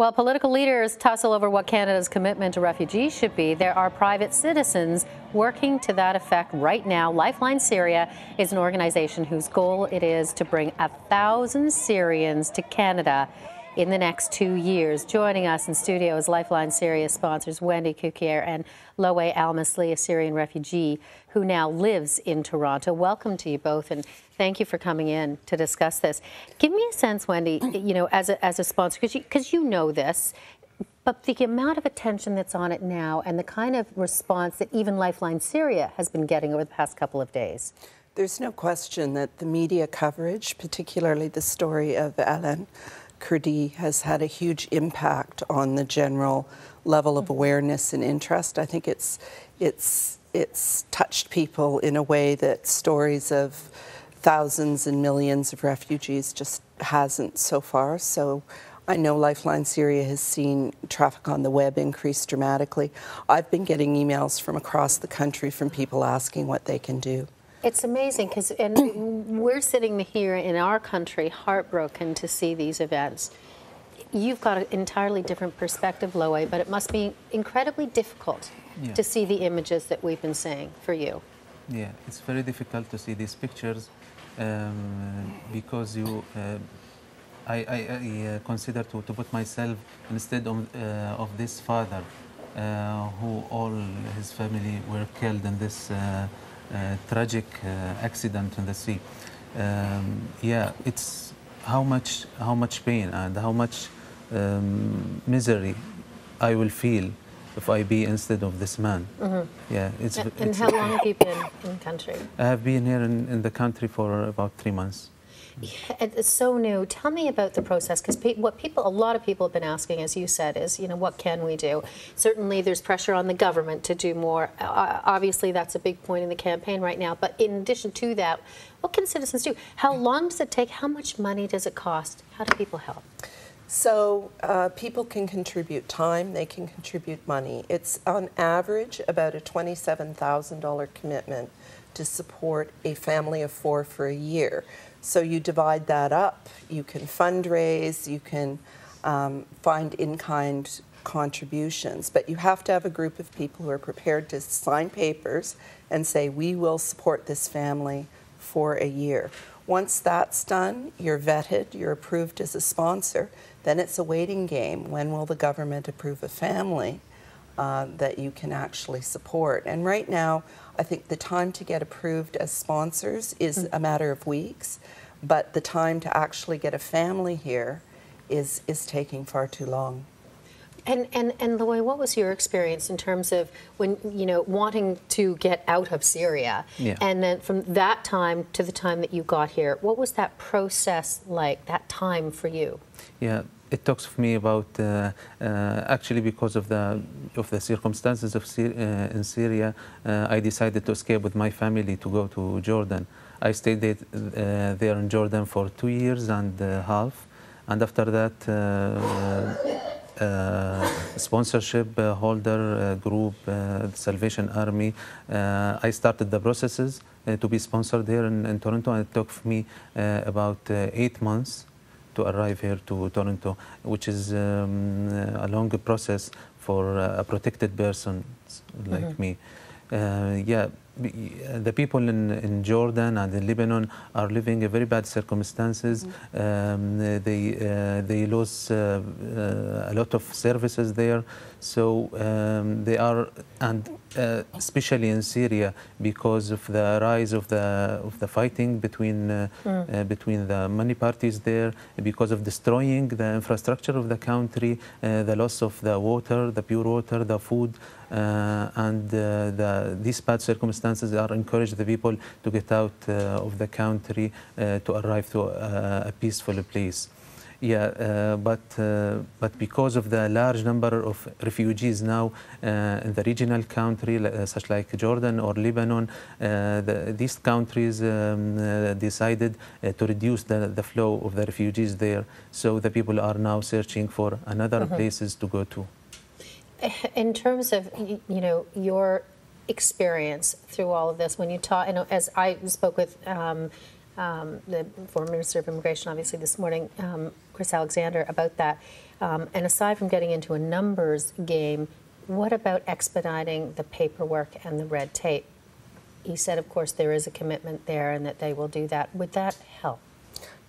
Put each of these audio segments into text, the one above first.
While political leaders tussle over what Canada's commitment to refugees should be, there are private citizens working to that effect right now. Lifeline Syria is an organization whose goal it is to bring 1,000 Syrians to Canada in the next 2 years. Joining us in studio is Lifeline Syria sponsors Wendy Kukier and Loe Al-Masli, a Syrian refugee who now lives in Toronto. Welcome to you both, and thank you for coming in to discuss this. Give me a sense, Wendy, you know, as a sponsor, because you know this, but the amount of attention that's on it now and the kind of response that even Lifeline Syria has been getting over the past couple of days. There's no question that the media coverage, particularly the story of Alan Kurdi, has had a huge impact on the general level of awareness and interest. I think it's touched people in a way that stories of thousands and millions of refugees just hasn't so far. So I know Lifeline Syria has seen traffic on the web increase dramatically. I've been getting emails from across the country from people asking what they can do. It's amazing because we're sitting here in our country heartbroken to see these events. You've got an entirely different perspective, Loe, but it must be incredibly difficult to see the images that we've been seeing for you. Yeah, it's very difficult to see these pictures because I consider to put myself instead of this father who all his family were killed in this tragic accident in the sea. Yeah, it's how much pain and how much misery I will feel if I be instead of this man. Yeah, and how long have you been in the country? I have been here in the country for about 3 months. Yeah, it's so new. Tell me about the process, because a lot of people have been asking, as you said, is, you know, what can we do? Certainly there's pressure on the government to do more. Obviously that's a big point in the campaign right now, but in addition to that, what can citizens do? How long does it take? How much money does it cost? How do people help? So people can contribute time, they can contribute money. It's on average about a $27,000 commitment to support a family of 4 for a year. So you divide that up, you can fundraise, you can find in-kind contributions, but you have to have a group of people who are prepared to sign papers and say, we will support this family for a year. Once that's done, you're vetted, you're approved as a sponsor, then it's a waiting game. When will the government approve a family that you can actually support? And right now, I think the time to get approved as sponsors is a matter of weeks, but the time to actually get a family here is taking far too long. And Loe, what was your experience in terms of when, you know, wanting to get out of Syria, and then from that time to the time that you got here, what was that process like, that time for you? Yeah, it talks for me about actually because of the circumstances of in Syria, I decided to escape with my family to go to Jordan. I stayed there in Jordan for 2 years and a half, and after that sponsorship holder group, Salvation Army, I started the processes to be sponsored here in Toronto, and it took me about 8 months to arrive here to Toronto, which is a long process for a protected person like me. Yeah, the people in Jordan and in Lebanon are living in very bad circumstances. They lose a lot of services there, so they are, and especially in Syria, because of the rise of the fighting between the many parties there, because of destroying the infrastructure of the country, the loss of the water, the pure water, the food, and these bad circumstances are encourage the people to get out of the country to arrive to a peaceful place. Yeah, but because of the large number of refugees now in the regional country, such like Jordan or Lebanon, these countries decided to reduce the flow of the refugees there. So the people are now searching for another places to go to. In terms of, you know, your experience through all of this, when you taught, you know, as I spoke with the former Minister of Immigration, obviously this morning, Chris Alexander about that. And aside from getting into a numbers game, what about expediting the paperwork and the red tape? He said, of course, there is a commitment there and that they will do that. Would that help?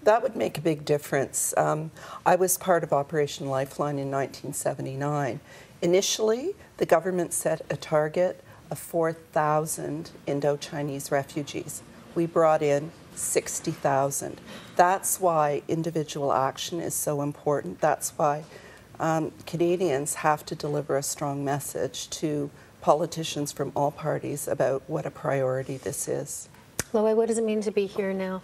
That would make a big difference. I was part of Operation Lifeline in 1979. Initially, the government set a target of 4,000 Indo-Chinese refugees. We brought in 60,000. That's why individual action is so important. That's why Canadians have to deliver a strong message to politicians from all parties about what a priority this is. Loie, what does it mean to be here now?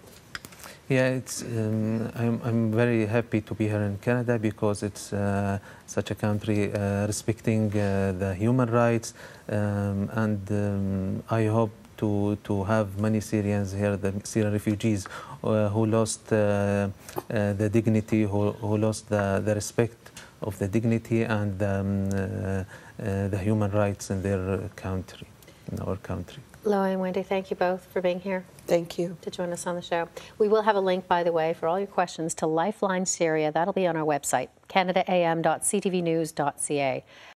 Yeah, it's. I'm very happy to be here in Canada because it's such a country respecting the human rights, and I hope to have many Syrians here, the Syrian refugees who lost the dignity, who lost the respect of the dignity and the human rights in their country, in our country. Loie and Wendy, thank you both for being here. Thank you. To join us on the show. We will have a link, by the way, for all your questions to Lifeline Syria. That'll be on our website, canadaam.ctvnews.ca.